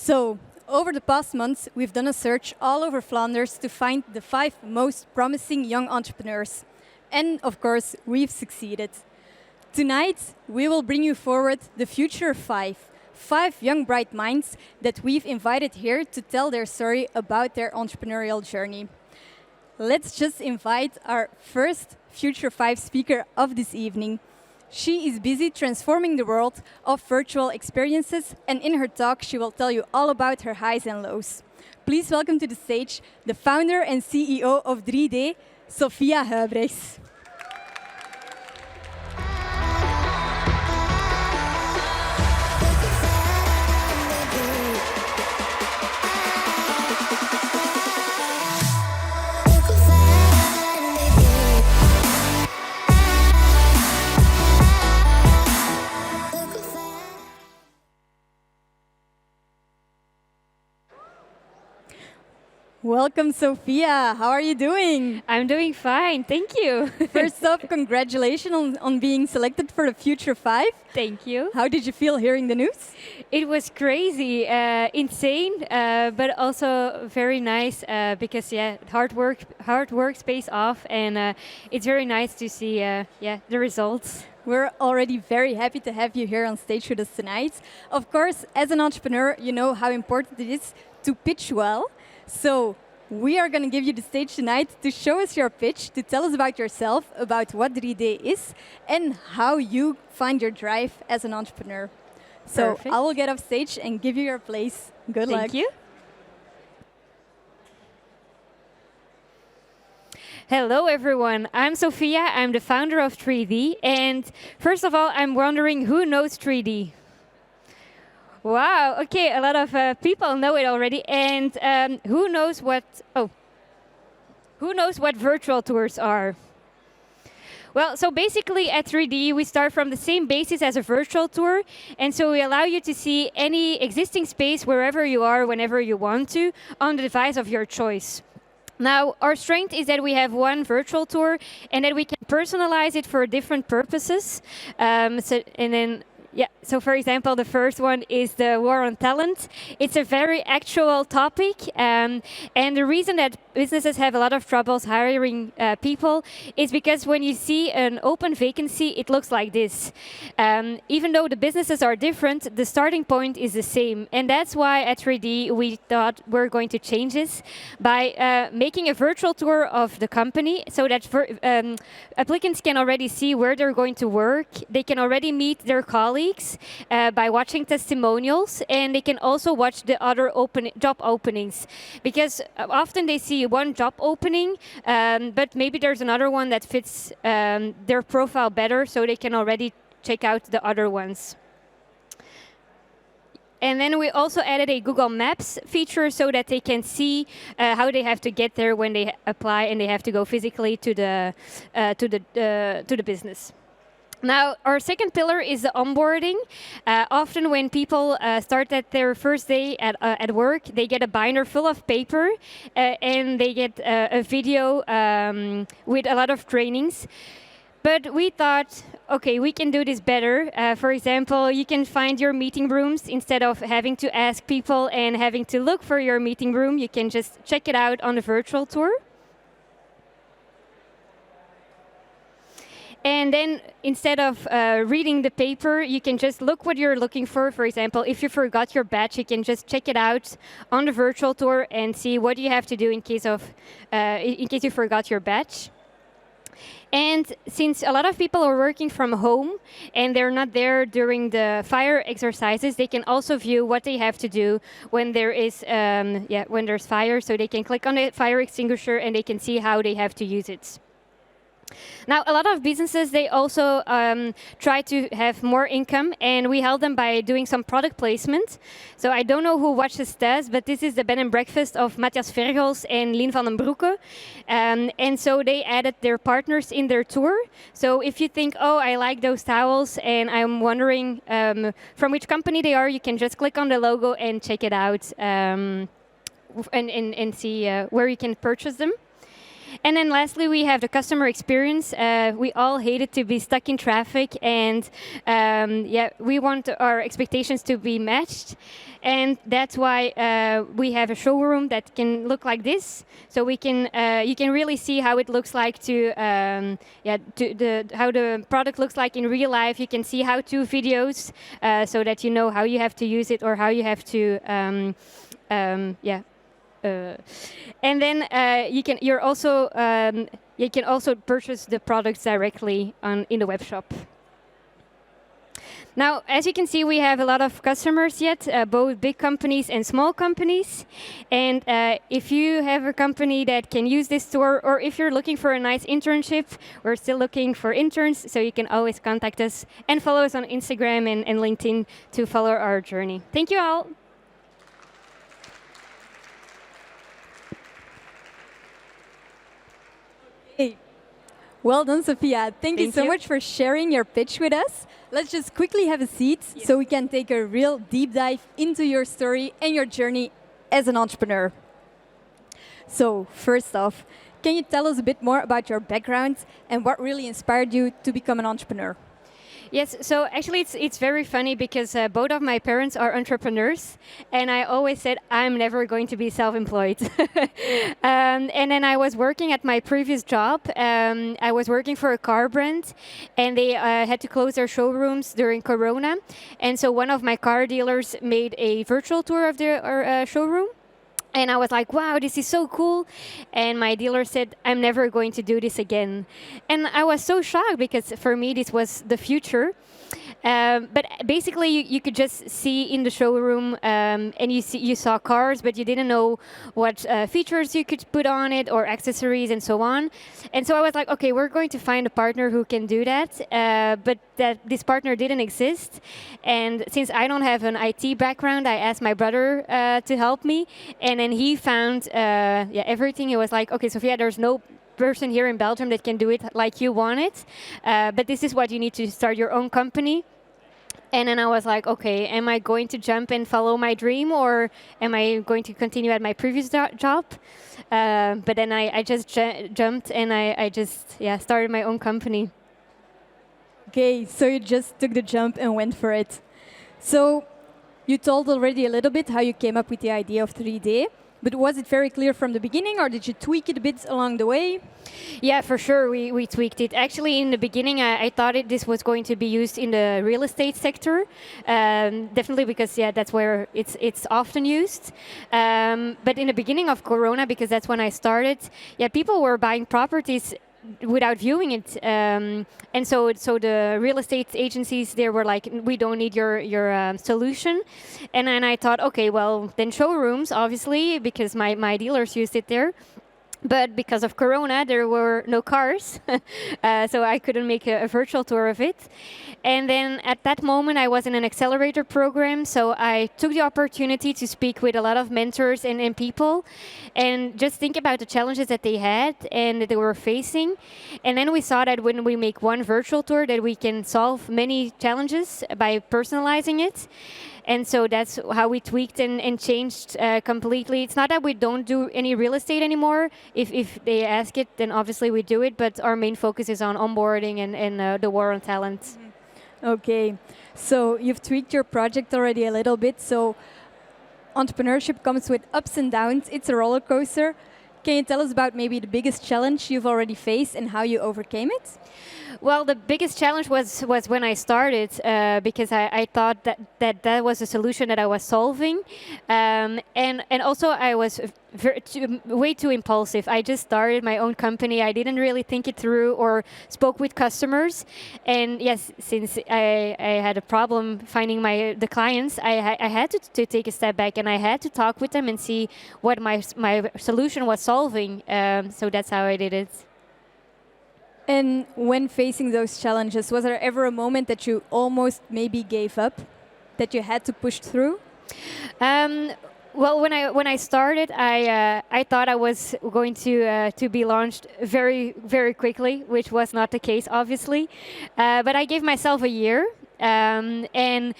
So, over the past months, we've done a search all over Flanders to find the 5 most promising young entrepreneurs. And of course, we've succeeded. Tonight, we will bring you forward the future 5 young bright minds that we've invited here to tell their story about their entrepreneurial journey. Let's just invite our first future 5 speaker of this evening. She is busy transforming the world of virtual experiences, and in her talk, she will tell you all about her highs and lows. Please welcome to the stage the founder and CEO of 3D, Sophia Huybrechts. Welcome, Sophia. How are you doing? I'm doing fine, thank you. First off, congratulations on being selected for the Future 5. Thank you. How did you feel hearing the news? It was crazy, insane, but also very nice because hard work pays off, and it's very nice to see the results. We're already very happy to have you here on stage with us tonight. Of course, as an entrepreneur, you know how important it is to pitch well. So we are going to give you the stage tonight to show us your pitch, to tell us about yourself, about what 3D is, and how you find your drive as an entrepreneur. So Perfect. I will get off stage and give you your place. Good luck. Thank you. Hello everyone, I'm Sophia, I'm the founder of 3D, and first of all, I'm wondering who knows 3D? Wow, okay, a lot of people know it already, and who knows what virtual tours are? Well, so basically at 3D, we start from the same basis as a virtual tour, and so we allow you to see any existing space wherever you are, whenever you want to, on the device of your choice. Now, our strength is that we have one virtual tour and that we can personalize it for different purposes. So for example, the first one is the war on talent. It's a very actual topic, and the reason that businesses have a lot of troubles hiring people is because when you see an open vacancy, it looks like this. Even though the businesses are different, the starting point is the same, and that's why at 3D we thought we're going to change this by making a virtual tour of the company so that applicants can already see where they're going to work. They can already meet their colleagues by watching testimonials, and they can also watch the other job openings, because often they see one job opening, but maybe there's another one that fits their profile better, so they can already check out the other ones. And then we also added a Google Maps feature so that they can see how they have to get there when they apply and they have to go physically to the business. Now, our second pillar is the onboarding. Often when people start at their first day at work, they get a binder full of paper and they get a video with a lot of trainings. But we thought, okay, we can do this better. For example, you can find your meeting rooms instead of having to ask people and having to look for your meeting room. You can just check it out on the virtual tour. And then instead of reading the paper, you can just look what you're looking for. For example, if you forgot your badge, you can just check it out on the virtual tour and see what you have to do in case you forgot your badge. And since a lot of people are working from home and they're not there during the fire exercises, they can also view what they have to do when there is when there's fire. So they can click on the fire extinguisher and they can see how they have to use it. Now, a lot of businesses, they also try to have more income, and we help them by doing some product placement. So I don't know who watches this, but this is the bed and breakfast of Matthias Vergels and Lien van den Broeke. And so they added their partners in their tour. So if you think, oh, I like those towels, and I'm wondering from which company they are, you can just click on the logo and check it out and see where you can purchase them. And then lastly, we have the customer experience. We all hated to be stuck in traffic, and yeah, we want our expectations to be matched. And that's why we have a showroom that can look like this. So we can, you can really see how it looks like how the product looks like in real life. You can see how-to videos so that you know how you have to use it or how you have to, and then you can also purchase the products directly in the web shop. Now, as you can see, we have a lot of customers yet, both big companies and small companies. And if you have a company that can use this store, or if you're looking for a nice internship, we're still looking for interns, so you can always contact us and follow us on Instagram and LinkedIn to follow our journey. Thank you all. Hey. Well done, Sophia. Thank you so much for sharing your pitch with us. Let's just quickly have a seat so we can take a real deep dive into your story and your journey as an entrepreneur. So, first off, can you tell us a bit more about your background and what really inspired you to become an entrepreneur? Yes, so actually it's very funny because both of my parents are entrepreneurs, and I always said I'm never going to be self-employed. And then I was working at my previous job. I was working for a car brand, and they had to close their showrooms during Corona. And so one of my car dealers made a virtual tour of their showroom. And I was like, wow, this is so cool. And my dealer said, I'm never going to do this again. And I was so shocked because for me, this was the future. But basically, you could just see in the showroom, and you saw cars, but you didn't know what features you could put on it or accessories and so on. And so I was like, okay, we're going to find a partner who can do that. But this partner didn't exist. And since I don't have an IT background, I asked my brother to help me. And then he found everything. He was like, okay, Sophia, there's no person here in Belgium that can do it like you want it. But this is what you need to start your own company. And then I was like, okay, am I going to jump and follow my dream, or am I going to continue at my previous job? But then I just jumped and I just started my own company. Okay, so you just took the jump and went for it. So you told already a little bit how you came up with the idea of 3D. But was it very clear from the beginning, or did you tweak it a bit along the way? Yeah, for sure, we tweaked it. Actually, in the beginning, I thought this was going to be used in the real estate sector, definitely because that's where it's often used. But in the beginning of Corona, because that's when I started, people were buying properties without viewing it, and so the real estate agencies, they were like, we don't need your solution. And then I thought, okay, well then showrooms, obviously, because my dealers used it there. But because of Corona, there were no cars, so I couldn't make a virtual tour of it. And then at that moment, I was in an accelerator program, so I took the opportunity to speak with a lot of mentors and people, and just think about the challenges that they had and that they were facing. And then we saw that when we make one virtual tour, that we can solve many challenges by personalizing it. And so that's how we tweaked and changed completely. It's not that we don't do any real estate anymore. If they ask it, then obviously we do it. But our main focus is on onboarding and the war on talent. Mm-hmm. Okay. So you've tweaked your project already a little bit. So entrepreneurship comes with ups and downs. It's a roller coaster. Can you tell us about maybe the biggest challenge you've already faced and how you overcame it? Well, the biggest challenge was when I started, because I thought that was a solution that I was solving, and also I was way too impulsive. I just started my own company. I didn't really think it through or spoke with customers. And yes, since I had a problem finding the clients, I had to take a step back and I had to talk with them and see what my solution was solving. So that's how I did it. And when facing those challenges, was there ever a moment that you almost maybe gave up, that you had to push through? Well, when I started, I thought I was going to be launched very, very quickly, which was not the case, obviously. But I gave myself a year, and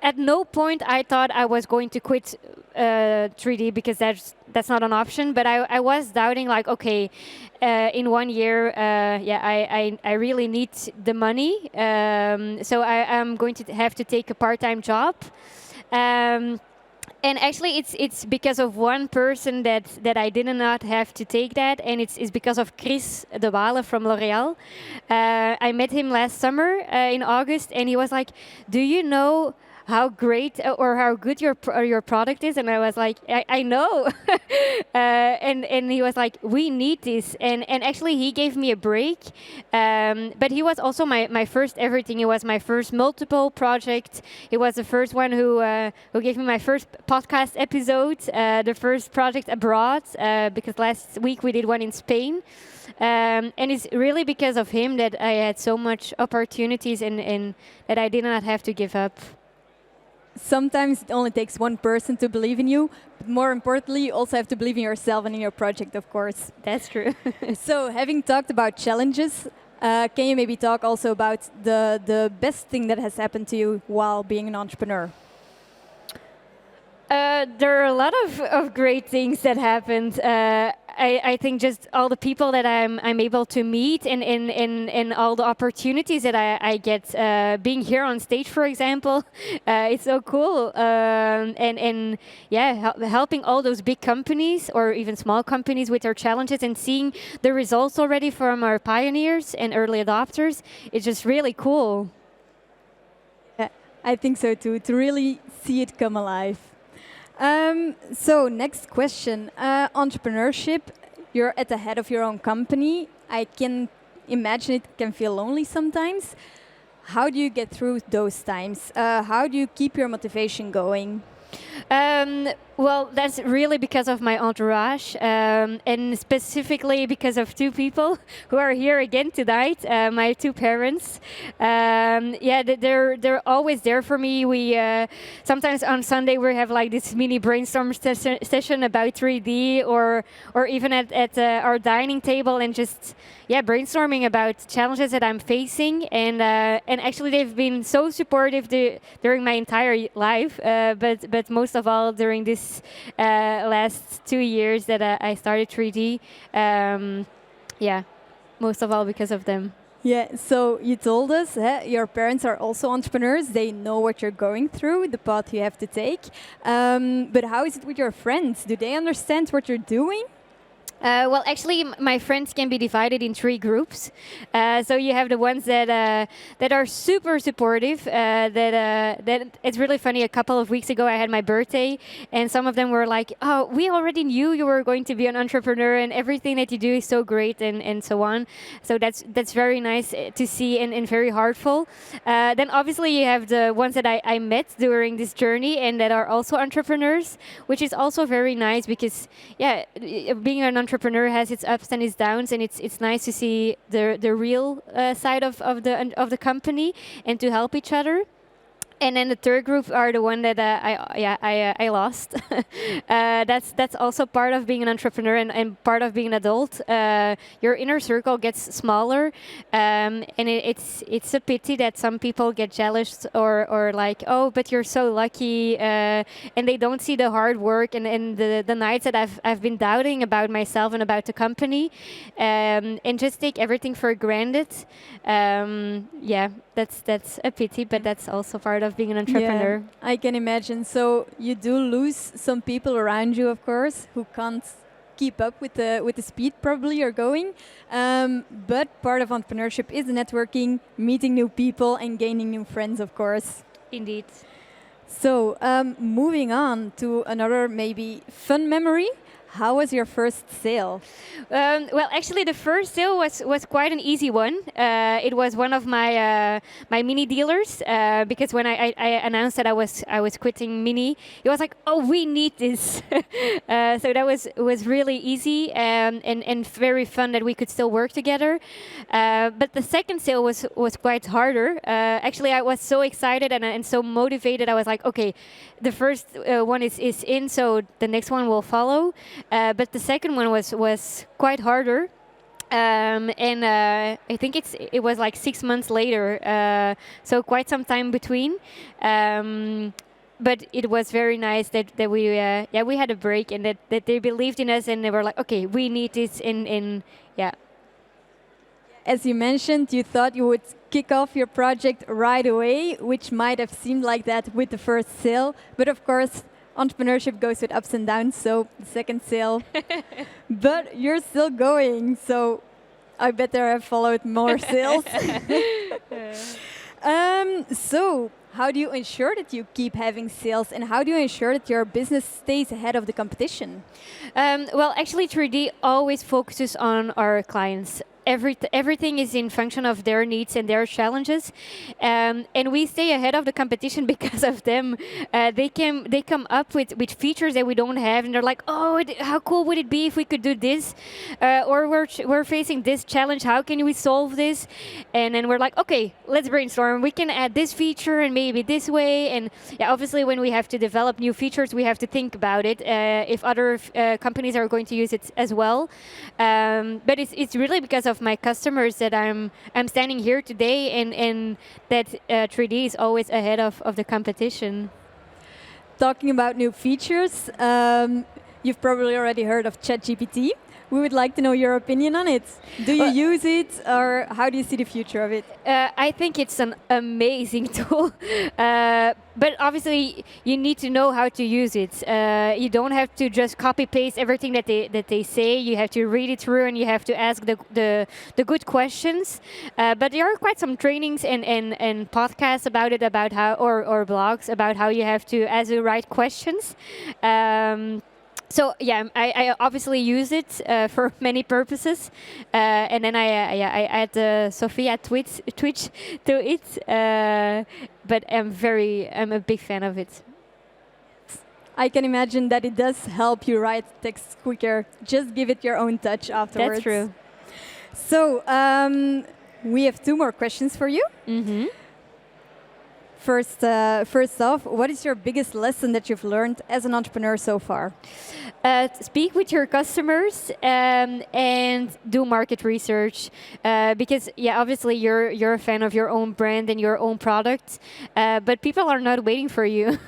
at no point I thought I was going to quit 3D because that's not an option. But I was doubting, like, okay, in 1 year, I really need the money, so I'm going to have to take a part-time job. And actually, it's because of one person that I did not have to take that, and it's because of Chris de Waele from L'Oréal. I met him last summer in August, and he was like, "Do you know how great or how good your product is?" And I was like, I know. And he was like, "We need this." And actually, he gave me a break. But he was also my first everything. He was my first multiple project. He was the first one who gave me my first podcast episode, the first project abroad, because last week we did one in Spain. And it's really because of him that I had so much opportunities and that I did not have to give up. Sometimes it only takes one person to believe in you, but more importantly, you also have to believe in yourself and in your project, of course. That's true. So, having talked about challenges, can you maybe talk also about the best thing that has happened to you while being an entrepreneur? There are a lot of great things that happened. I think just all the people that I'm able to meet and all the opportunities that I get being here on stage, for example, it's so cool. And helping all those big companies or even small companies with their challenges and seeing the results already from our pioneers and early adopters, it's just really cool. Yeah, I think so too, to really see it come alive. So next question, entrepreneurship, you're at the head of your own company. I can imagine it can feel lonely sometimes. How do you get through those times? How do you keep your motivation going? Well, that's really because of my entourage, and specifically because of two people who are here again tonight. My two parents. They're always there for me. We sometimes on Sunday we have like this mini brainstorm session about 3D, or even at our dining table, and just brainstorming about challenges that I'm facing. And actually they've been so supportive during my entire life, but most of all during this last 2 years that I started 3D. Most of all because of them. Yeah, so you told us your parents are also entrepreneurs. They know what you're going through, the path you have to take. But how is it with your friends? Do they understand what you're doing? Well, actually, my friends can be divided in 3 groups. So you have the ones that are super supportive. That it's really funny. A couple of weeks ago, I had my birthday, and some of them were like, "Oh, we already knew you were going to be an entrepreneur, and everything that you do is so great," and so on. So that's very nice to see and very heartful. Then obviously you have the ones that I met during this journey and that are also entrepreneurs, which is also very nice because being an entrepreneur has its ups and its downs, and it's nice to see the real side of the company and to help each other. And then the third group are the one that I lost. That's also part of being an entrepreneur and part of being an adult. Your inner circle gets smaller, and it's a pity that some people get jealous or like, "Oh, but you're so lucky," and they don't see the hard work and the nights that I've been doubting about myself and about the company, and just take everything for granted. That's a pity, but that's also part of being an entrepreneur. Yeah, I can imagine. So you do lose some people around you, of course, who can't keep up with the speed probably you're going. But part of entrepreneurship is networking, meeting new people, and gaining new friends, of course. Indeed. So moving on to another maybe fun memory. How was your first sale? Well, actually, the first sale was quite an easy one. It was one of my mini dealers because when I announced that I was quitting Mini, he was like, "Oh, we need this." So that was really easy and very fun that we could still work together. But the second sale was quite harder. Actually, I was so excited and so motivated. I was like, "Okay, the first one is in, so the next one will follow." But the second one was quite harder. And I think it was like 6 months later, so quite some time between. But it was very nice that we had a break, and that they believed in us, and they were like, okay, we need this in yeah. As you mentioned, you thought you would kick off your project right away, which might have seemed like that with the first sale. But of course, entrepreneurship goes with ups and downs, so the second sale. But you're still going, so I better have followed more sales. So how do you ensure that you keep having sales, and how do you ensure that your business stays ahead of the competition? Well, actually, 3D always focuses on our clients. Everything is in function of their needs and their challenges, and we stay ahead of the competition because of them. They come up with features that we don't have, and they're like, oh, how cool would it be if we could do this? Or we're facing this challenge. How can we solve this? And then we're like, okay, let's brainstorm. We can add this feature and maybe this way. And yeah, obviously, when we have to develop new features, we have to think about it. If other companies are going to use it as well, but it's really because of my customers that I'm standing here today, and that 3D is always ahead of the competition. Talking about new features, you've probably already heard of ChatGPT. We would like to know your opinion on it. Do you use it, or how do you see the future of it? I think it's an amazing tool, but obviously you need to know how to use it. You don't have to just copy paste everything that they say. You have to read it through, and you have to ask the good questions. But there are quite some trainings and podcasts about it, about how or blogs about how you have to ask the right questions. So yeah, I obviously use it for many purposes, and then I add Sophia Twitch to it. But I'm a big fan of it. I can imagine that it does help you write text quicker. Just give it your own touch afterwards. That's true. So we have 2 more questions for you. Mm-hmm. First off, what is your biggest lesson that you've learned as an entrepreneur so far? Speak with your customers and do market research, because yeah, obviously you're a fan of your own brand and your own product, but people are not waiting for you.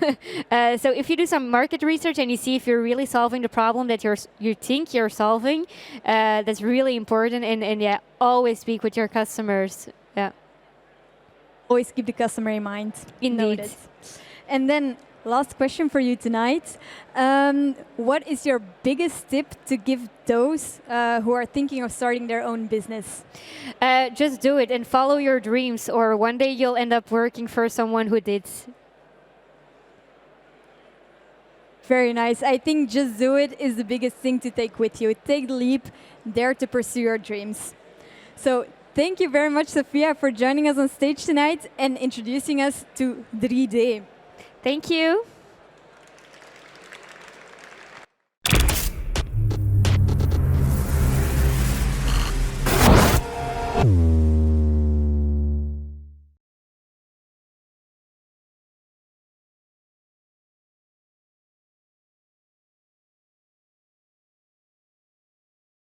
So if you do some market research and you see if you're really solving the problem that you think you're solving, that's really important. And yeah, always speak with your customers. Yeah. Always keep the customer in mind. Indeed. Noted. And then, last question for you tonight. What is your biggest tip to give those who are thinking of starting their own business? Just do it and follow your dreams, or one day you'll end up working for someone who did. Very nice. I think just do it is the biggest thing to take with you. Take the leap, dare to pursue your dreams. So, thank you very much, Sophia, for joining us on stage tonight and introducing us to 3D. Thank you.